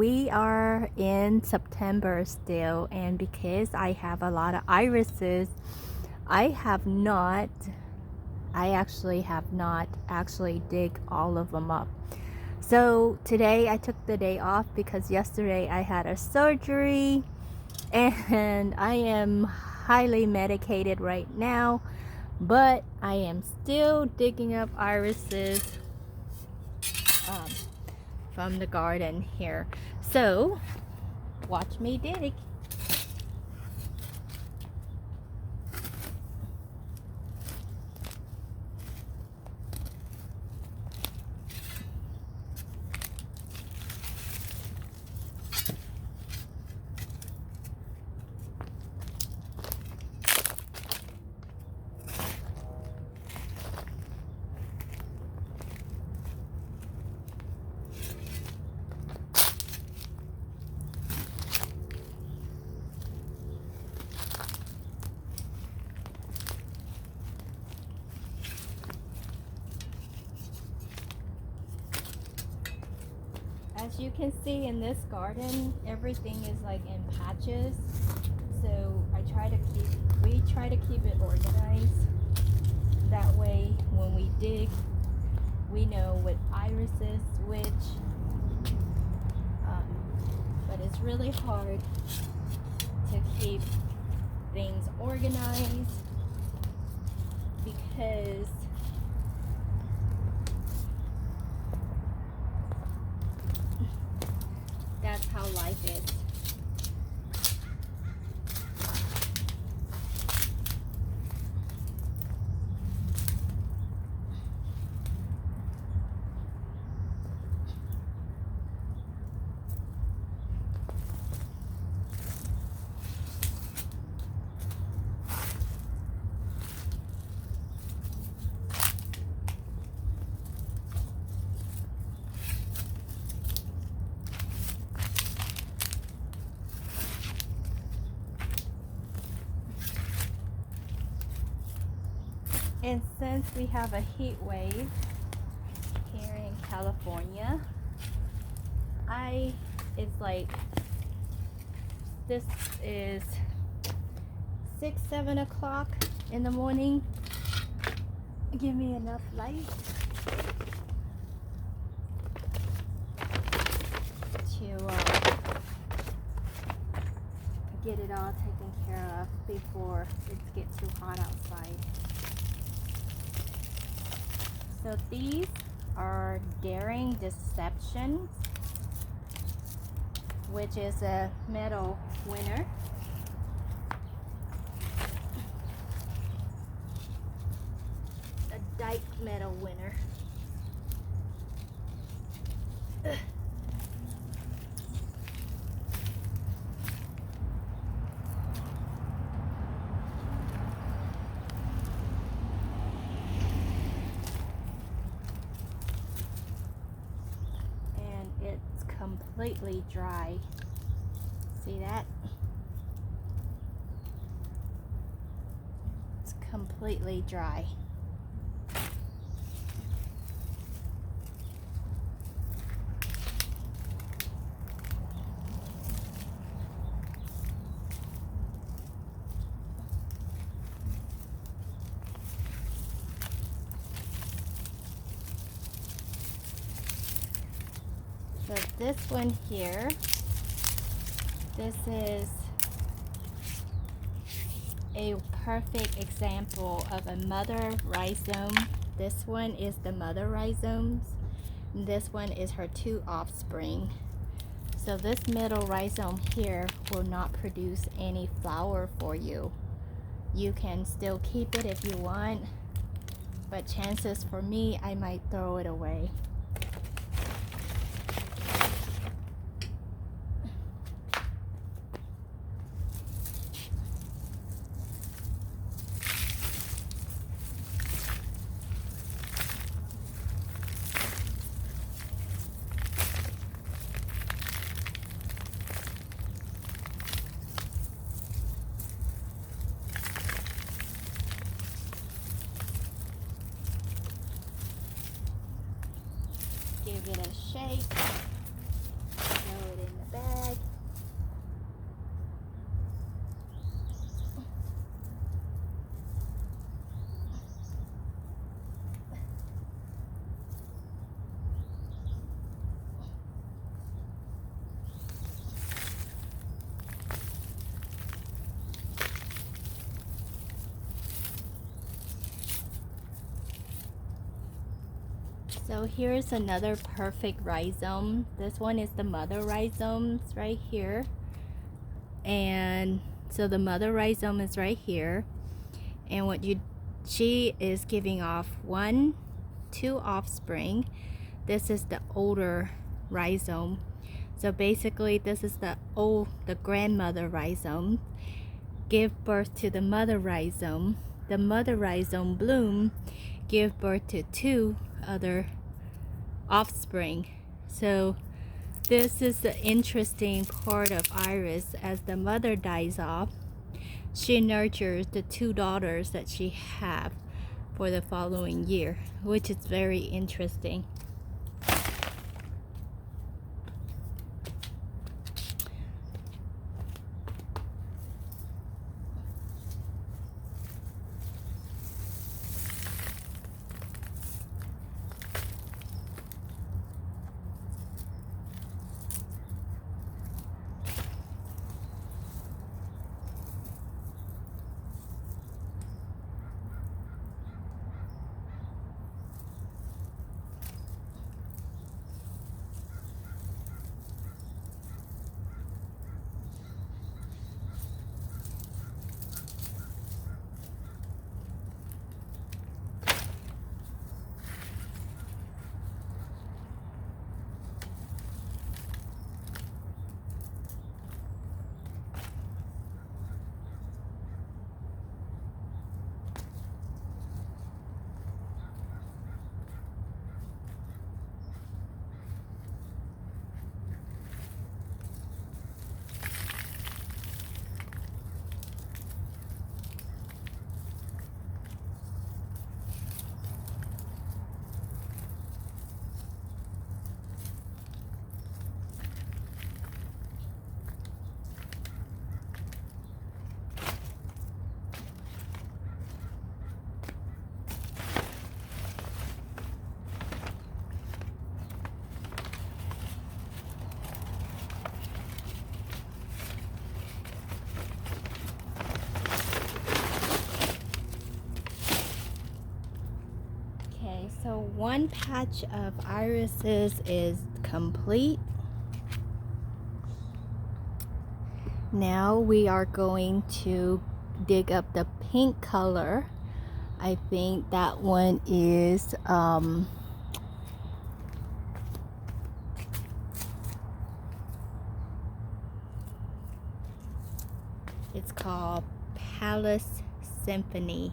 we are in September still, and because I have a lot of irises, I actually have not actually dig all of them up. So today I took the day off because yesterday I had a surgery and I am highly medicated right now, but I am still digging up irises um, from the garden here. So watch me dig. As you can see in this garden, everything is like in patches. So we try to keep it organized. That way when we dig, we know what iris is which. But it's really hard to keep things organized because that's how life is. And since we have a heat wave here in California, it's like, this is 6-7 o'clock in the morning. Give me enough light to get it all taken care of before it gets too hot outside. So these are Daring Deceptions, which is a medal winner. A Dyke medal winner. It's completely dry. See that? It's completely dry. So this one here, this is a perfect example of a mother rhizome. This one is the mother rhizomes. This one is her two offspring. So this middle rhizome here will not produce any flower for you. You can still keep it if you want, but chances for me, I might throw it away. Give it a shake, throw it in So here's another perfect rhizome. This one is the mother rhizomes right here. And so the mother rhizome is right here. And she is giving off two offspring. This is the older rhizome. So basically this is the grandmother rhizome. Give birth to the mother rhizome. The mother rhizome bloom, give birth to two other offspring. So this is the interesting part of Iris. As the mother dies off, she nurtures the two daughters that she have for the following year, which is very interesting. So one patch of irises is complete. Now we are going to dig up the pink color. I think that one is it's called Palace Symphony.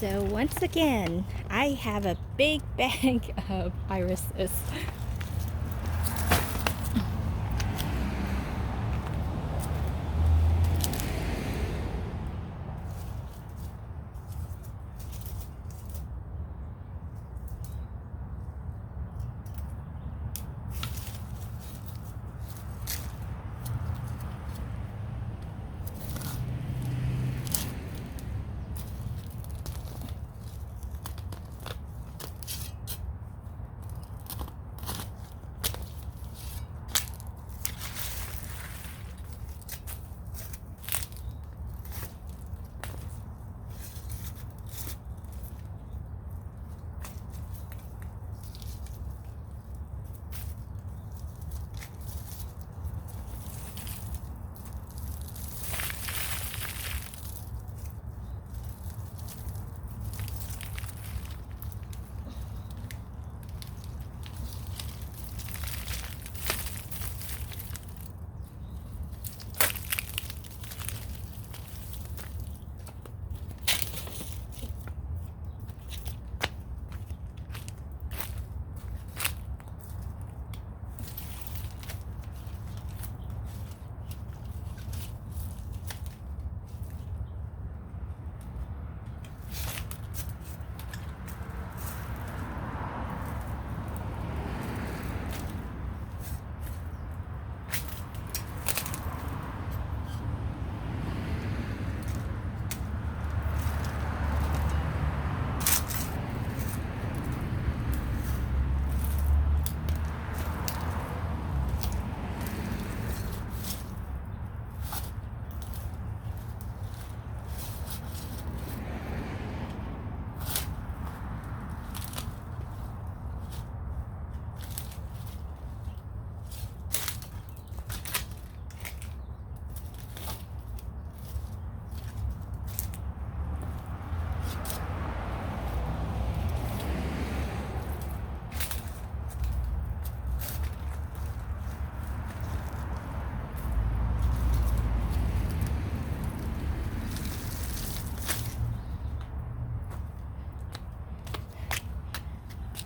So once again, I have a big bag of irises.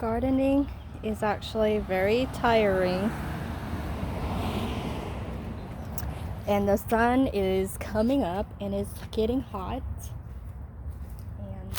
Gardening is actually very tiring, and the sun is coming up and it's getting hot, and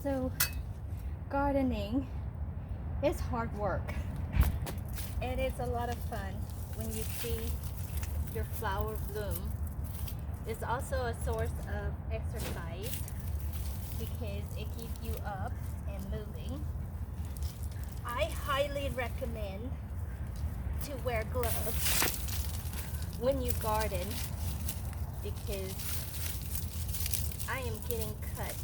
So gardening is hard work, and it's a lot of fun when you see your flower bloom. It's also a source of exercise because it keeps you up and moving. I highly recommend to wear gloves when you garden because I am getting cut.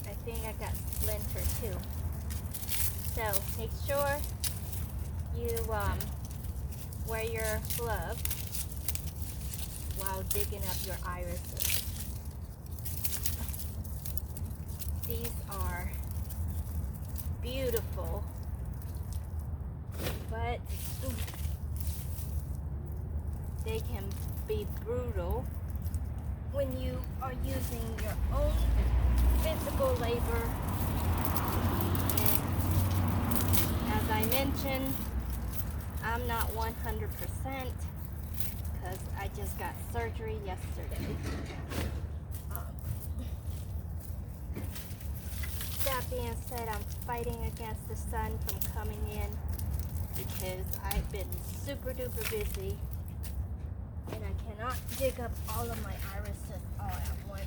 I think I got splinter too. So make sure you wear your glove while digging up your irises. These are beautiful, but they can be brutal when you are using your own physical labor. And as I mentioned, I'm not 100% because I just got surgery yesterday. That being said, I'm fighting against the sun from coming in because I've been super duper busy and I cannot dig up all of my irises all at once.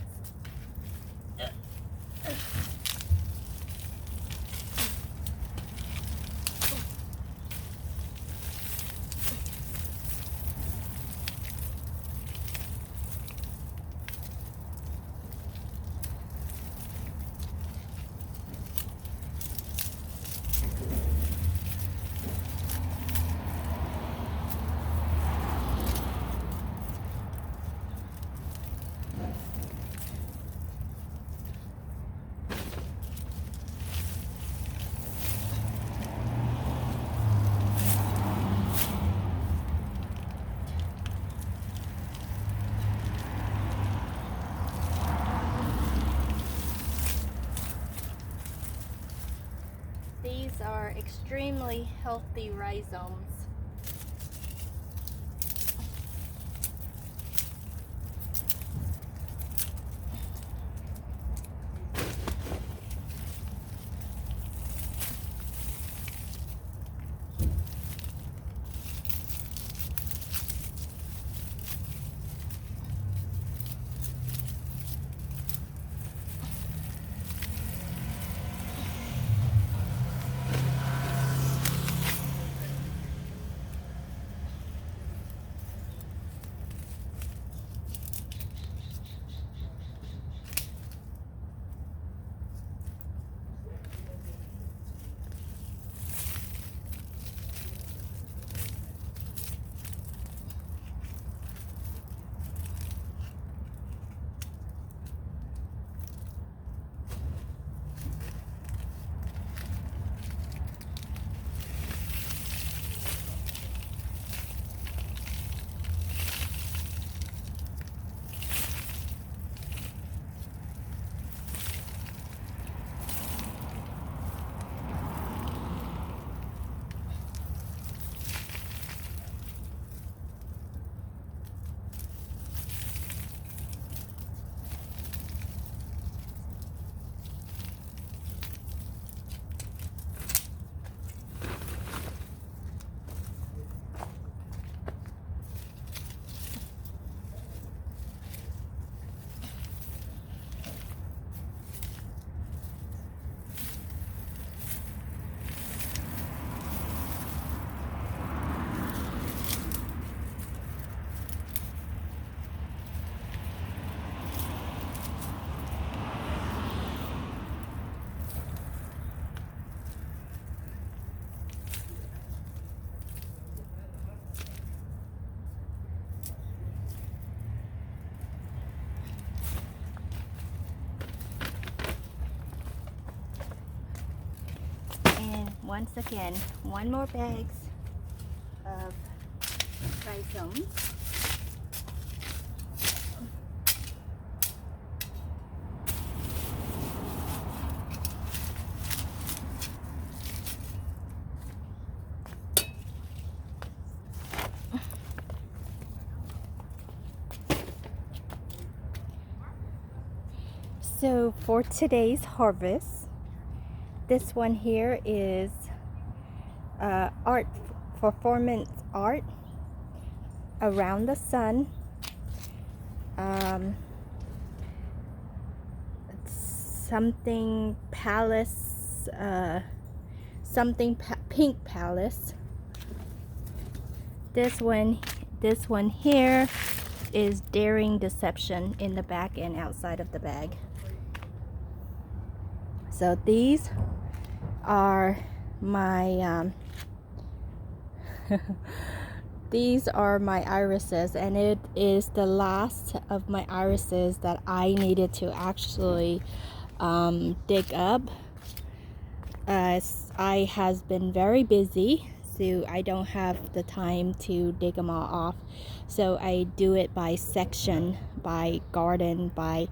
These are extremely healthy rhizomes. Once again, one more bags of rhizomes. So for today's harvest, this one here is art, performance art around the sun. Something palace, pink palace. This one here is daring deception in the back and outside of the bag. So these are my these are my irises, and it is the last of my irises that I needed to actually dig up. I has been very busy, so I don't have the time to dig them all off. So I do it by section, by garden, by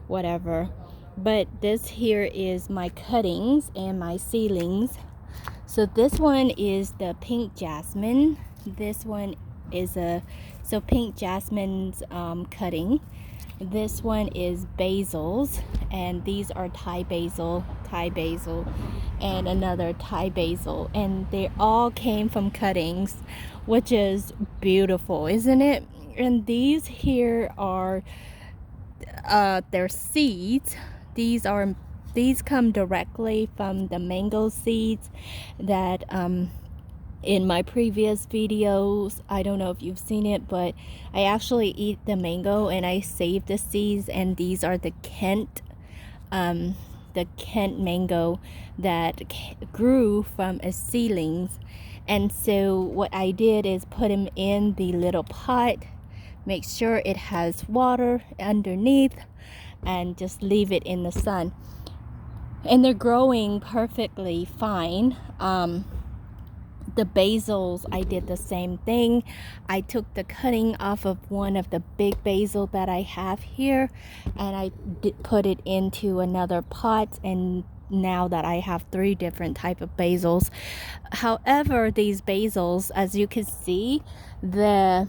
whatever. But this here is my cuttings and my seedlings. So this one is the pink jasmine. This one is pink jasmine's cutting. This one is basils, and these are Thai basil, and another Thai basil, and they all came from cuttings, which is beautiful, isn't it? And these here are their seeds. These come directly from the mango seeds that in my previous videos, I don't know if you've seen it, but I actually eat the mango and I save the seeds, and these are the Kent mango that grew from a seedlings. And so what I did is put them in the little pot, make sure it has water underneath, and just leave it in the sun, and they're growing perfectly fine. The basils, I did the same thing. I took the cutting off of one of the big basil that I have here, and I put it into another pot, and now that I have 3 different type of basils. However, these basils, as you can see, the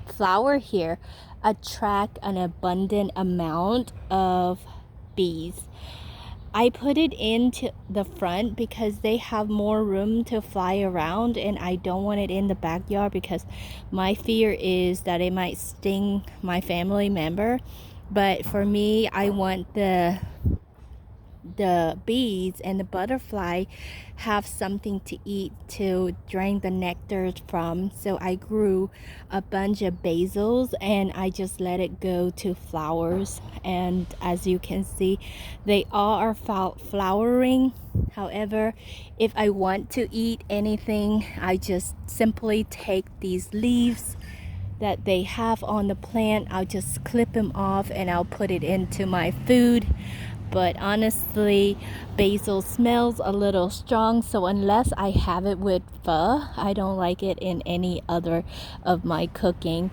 flower here attract an abundant amount of bees. I put it into the front because they have more room to fly around, and I don't want it in the backyard because my fear is that it might sting my family member. But for me, I want the bees and the butterfly have something to eat to drain the nectar from. So I grew a bunch of basils and I just let it go to flowers, and as you can see, they all are flowering. However, if I want to eat anything, I just simply take these leaves that they have on the plant, I'll just clip them off and I'll put it into my food. But honestly, basil smells a little strong, so unless I have it with pho, I don't like it in any other of my cooking.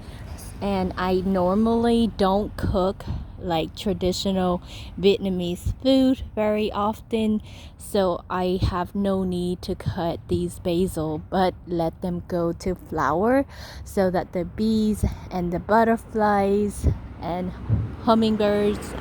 And I normally don't cook like traditional Vietnamese food very often, so I have no need to cut these basil, but let them go to flower so that the bees and the butterflies and hummingbirds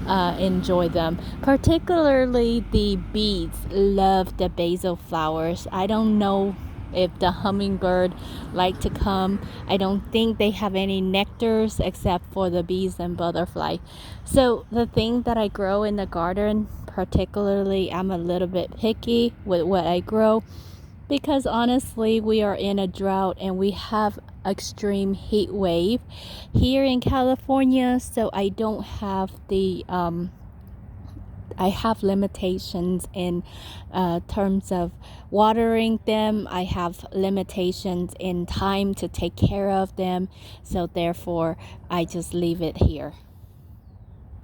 enjoy them. Particularly the bees love the basil flowers. I don't know if the hummingbird like to come. I don't think they have any nectars except for the bees and butterfly. So the thing that I grow in the garden, particularly, I'm a little bit picky with what I grow, because honestly we are in a drought and we have extreme heat wave here in California, so I don't have the I have limitations in terms of watering them. I have limitations in time to take care of them, so therefore I just leave it here.